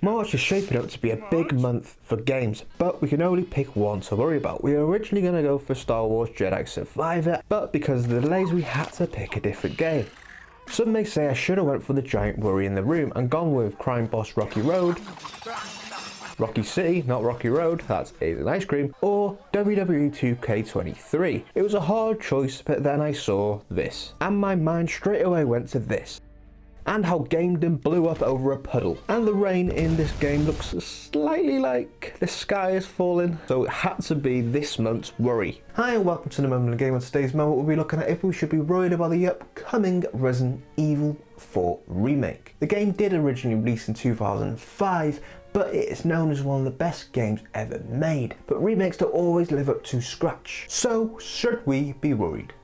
March is shaping up to be a big month for games, but we can only pick one to worry about. We were originally going to go for Star Wars Jedi Survivor, but because of the delays we had to pick a different game. Some may say I should have went for the giant worry in the room and gone with Crime Boss Rocky Road, Rocky City, not Rocky Road, that's Asian Ice Cream, or WWE 2K23. It was a hard choice, but then I saw this, and my mind straight away went to this. And how gamedom blew up over a puddle. And the rain in this game looks slightly like the sky is falling, so it had to be this month's worry. Hi and welcome to the Moment of the Game. On today's moment we'll be looking at if we should be worried about the upcoming Resident Evil 4 remake. The game did originally release in 2005, but it is known as one of the best games ever made. But remakes don't always live up to scratch. So should we be worried?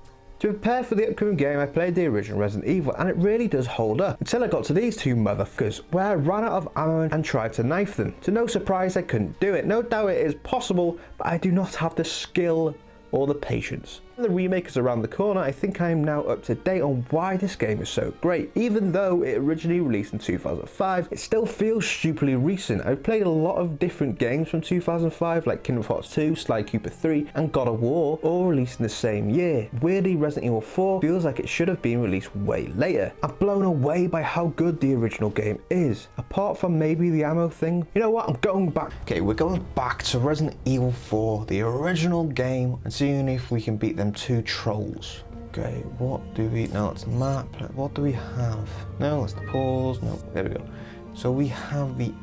To prepare for the upcoming game, I played the original Resident Evil and it really does hold up, until I got to these two motherfuckers, where I ran out of ammo and tried to knife them. To no surprise I couldn't do it. No doubt it is possible, but I do not have the skill or the patience. The remake is around the corner. I think I am now up to date on why this game is so great. Even though it originally released in 2005, it still feels stupidly recent. I've played a lot of different games from 2005 like Kingdom Hearts 2, Sly Cooper 3 and God of War, all released in the same year. Weirdly, Resident Evil 4 feels like it should have been released way later. I'm blown away by how good the original game is, apart from maybe the ammo thing. You know what, I'm going back. Okay, we're going back to Resident Evil 4, the original game, and seeing if we can beat them two trolls. Okay, what do we, no, it's the map, what do we have? No, it's the pause, no, there we go. So we have the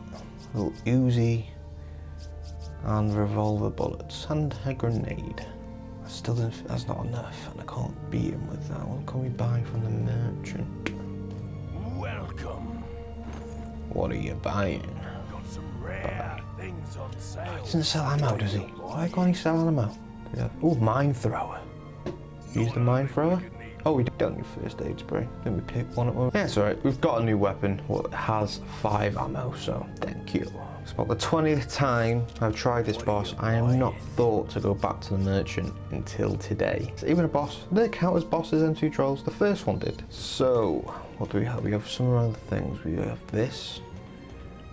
little Uzi and revolver bullets and a grenade. That's not enough, and I can't beat him with that. What can we buy from the merchant? Welcome. What are you buying? Got some rare things on sale. He doesn't sell ammo, does he? Why can't he sell ammo? Yeah. Oh, mine thrower. Use the mine thrower? Oh, we don't need first aid spray. Let me pick one at once. Yeah, it's alright. We've got a new weapon. Well, it has 5 ammo, so thank you. It's about the 20th time I've tried this boss. I am not thought to go back to the merchant until today. Is it even a boss? Did they count as bosses, them two trolls? The first one did. So, what do we have? We have some other things. We have this.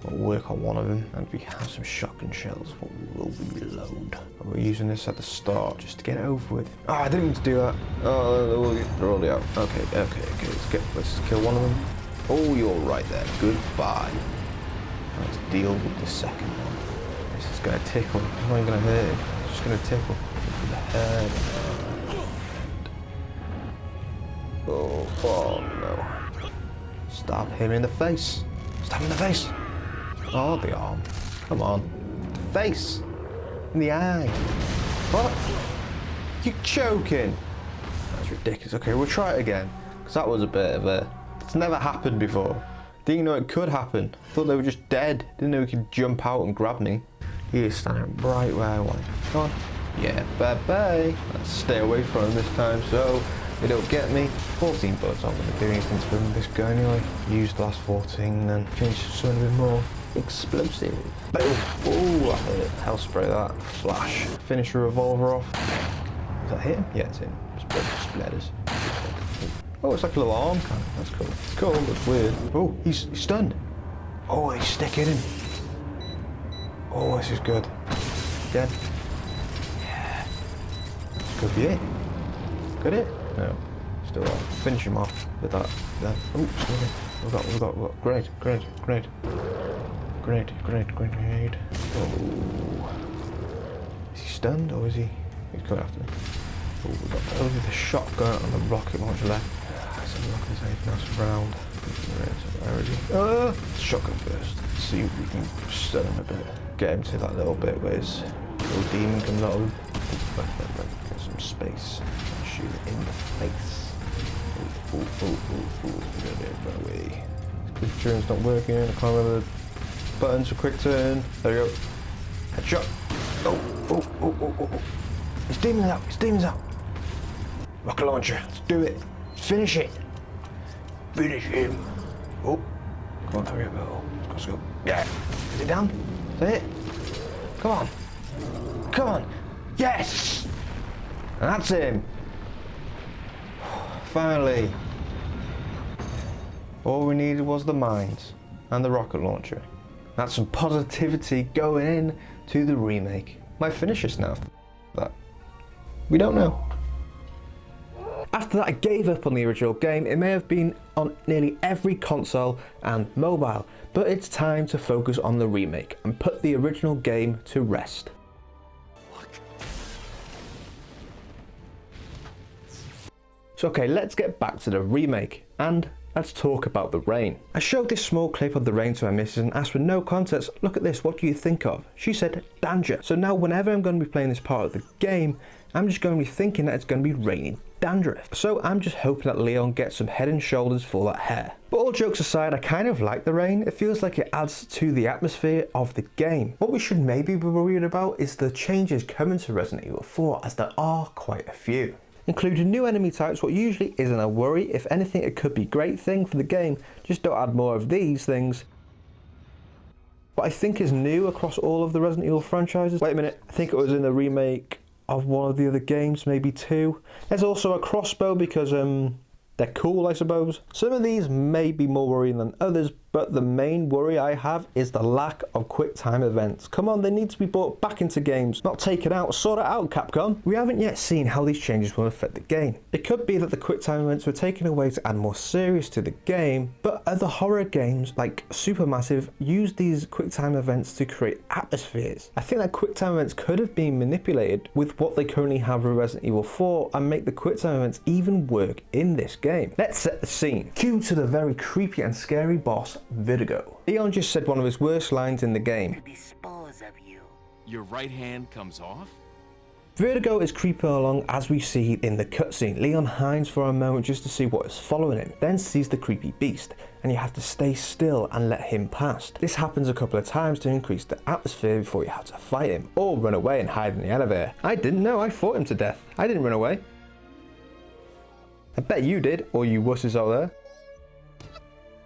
We'll work on one of them, and we have some shotgun shells. What we will reload. We're using this at the start just to get it over with. Oh, I didn't mean to do that. Oh, they're already out. Okay. Let's kill one of them. Oh, you're right there. Goodbye. Let's deal with the second one. This is gonna tickle. It's not even gonna hurt him. It's just gonna tickle. Look at the head. Oh no. Stab him in the face. Stab him in the face. Oh, the arm. Come on. The face. In the eye. What? You joking? That's ridiculous. Okay, we'll try it again. Because that was a bit of a... It's never happened before. Didn't know it could happen. Thought they were just dead. Didn't know he could jump out and grab me. He is standing right where I want him. Come on. Yeah, bye-bye. Let's stay away from him this time so they don't get me. 14 bullets aren't going to do anything to him, this guy anyway. Use the last 14, then change something a bit more explosive. Boom! Oh, I hit it. Hell spray that. Flash. Finish the revolver off. Is that hit him? Yeah, it's him. Splatters. Oh, it's like a little arm kind of. That's cool. It's cool, but weird. Oh, he's stunned. Oh, he's sticking him. Oh, this is good. Dead. Yeah. Could be it. Could it? No. Still on. Finish him off with that. Then. Oh, we've got. Grenade. Oh. Is he stunned or is he? He's coming after me. Oh, we've got only the shotgun and the rocket launcher left. Let's have a look at this nice round. Where is he? Shotgun first. Let's see if we can stun him a bit. Get him to that little bit where his little demon comes out of him. Get some space. Shoot it in the face. Get it right away. Quick turn's not working. I can't remember the buttons for quick turn. There we go. Headshot. Oh. His demon's out. Rocket launcher. Let's do it. Finish it. Finish him. Oh. Come on, hurry up. Oh. Let's go. Yeah. Is it down? Is that it? Come on. Yes! And that's him. Finally. All we needed was the mines and the rocket launcher. That's some positivity going in to the remake. Might finish us now. That we don't know. After that, I gave up on the original game. It may have been on nearly every console and mobile, but it's time to focus on the remake and put the original game to rest. So okay, let's get back to the remake and let's talk about the rain. I showed this small clip of the rain to my missus and asked for no context, look at this, what do you think of? She said, danger. So now whenever I'm going to be playing this part of the game, I'm just going to be thinking that it's going to be raining dandruff. So I'm just hoping that Leon gets some head and shoulders for that hair. But all jokes aside, I kind of like the rain. It feels like it adds to the atmosphere of the game. What we should maybe be worried about is the changes coming to Resident Evil 4, as there are quite a few. Including new enemy types, what usually isn't a worry. If anything, it could be a great thing for the game. Just don't add more of these things. What I think is new across all of the Resident Evil franchises. Wait a minute, I think it was in the remake of one of the other games, maybe 2. There's also a crossbow because they're cool, I suppose. Some of these may be more worrying than others, but the main worry I have is the lack of quick time events. Come on, they need to be brought back into games, not taken out. Sort it out, Capcom. We haven't yet seen how these changes will affect the game. It could be that the quick time events were taken away to add more serious to the game, but other horror games like Supermassive use these quick time events to create atmospheres. I think that quick time events could have been manipulated with what they currently have with Resident Evil 4 and make the quick time events even work in this game. Let's set the scene. Cue to the very creepy and scary boss, Vertigo. Leon just said one of his worst lines in the game. To dispose of you. Your right hand comes off? Vertigo is creeping along as we see in the cutscene. Leon hides for a moment just to see what is following him, then sees the creepy beast, and you have to stay still and let him past. This happens a couple of times to increase the atmosphere before you have to fight him, or run away and hide in the elevator. I didn't know, I fought him to death. I didn't run away. I bet you did, or you wusses out there.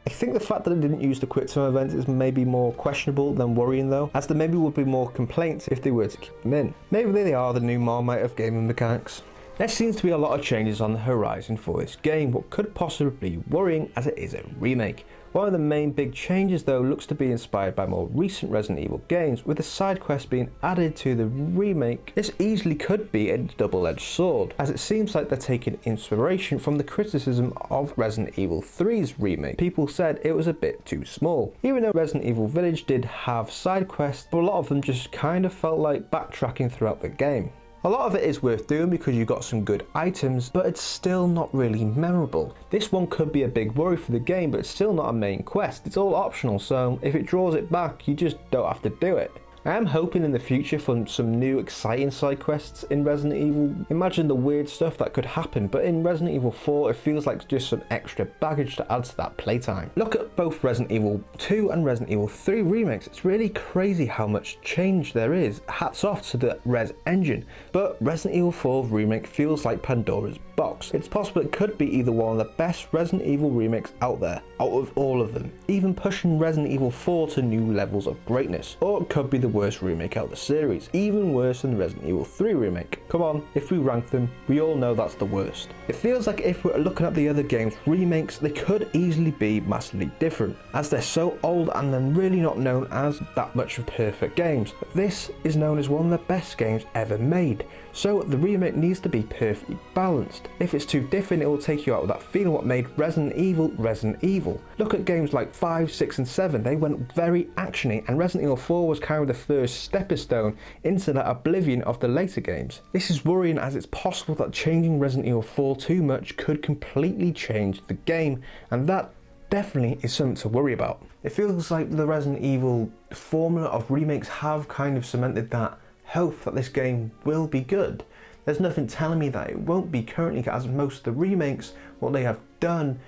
I think the fact that it didn't use the quick time events is maybe more questionable than worrying though, as there maybe would be more complaints if they were to keep them in. Maybe they are the new Marmite of gaming mechanics. There seems to be a lot of changes on the horizon for this game, what could possibly be worrying as it is a remake. One of the main big changes though looks to be inspired by more recent Resident Evil games, with the side quest being added to the remake. This easily could be a double-edged sword, as it seems like they're taking inspiration from the criticism of Resident Evil 3's remake. People said it was a bit too small. Even though Resident Evil Village did have side quests, but a lot of them just kind of felt like backtracking throughout the game. A lot of it is worth doing because you got some good items, but it's still not really memorable. This one could be a big worry for the game, but it's still not a main quest. It's all optional, so if it draws it back, you just don't have to do it. I am hoping in the future for some new exciting side quests in Resident Evil. Imagine the weird stuff that could happen, but in Resident Evil 4 it feels like just some extra baggage to add to that playtime. Look at both Resident Evil 2 and Resident Evil 3 remakes. It's really crazy how much change there is. Hats off to the Res engine, but Resident Evil 4 remake feels like Pandora's box. It's possible it could be either one of the best Resident Evil remakes out there, out of all of them, even pushing Resident Evil 4 to new levels of greatness, or it could be the worst remake out of the series, even worse than the Resident Evil 3 remake. Come on, if we rank them, we all know that's the worst. It feels like if we're looking at the other games remakes, they could easily be massively different, as they're so old and they're really not known as that much of perfect games. This is known as one of the best games ever made, so the remake needs to be perfectly balanced. If it's too different, it will take you out of that feeling what made Resident Evil Resident Evil. Look at games like 5, 6 and 7, they went very actiony, and Resident Evil 4 was kind of the first stepping stone into that oblivion of the later games. This is worrying, as it's possible that changing Resident Evil 4 too much could completely change the game, and that definitely is something to worry about. It feels like the Resident Evil formula of remakes have kind of cemented that hope that this game will be good. There's nothing telling me that it won't be currently, as most of the remakes, what they have done,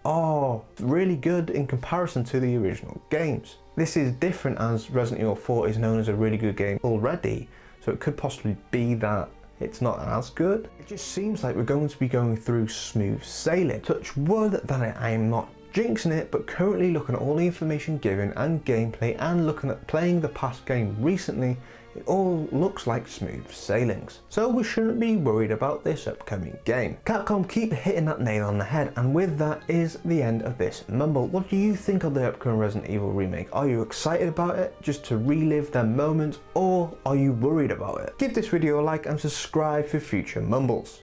are really good in comparison to the original games. This is different as Resident Evil 4 is known as a really good game already, so it could possibly be that it's not as good. It just seems like we're going to be going through smooth sailing. Touch wood that I am not jinxing it, but currently looking at all the information given and gameplay and looking at playing the past game recently, It all looks like smooth sailings. So we shouldn't be worried about this upcoming game. Capcom keep hitting that nail on the head, and with that is the end of this mumble. What do you think of the upcoming Resident Evil remake? Are you excited about it just to relive their moments, or are you worried about it? Give this video a like and subscribe for future mumbles.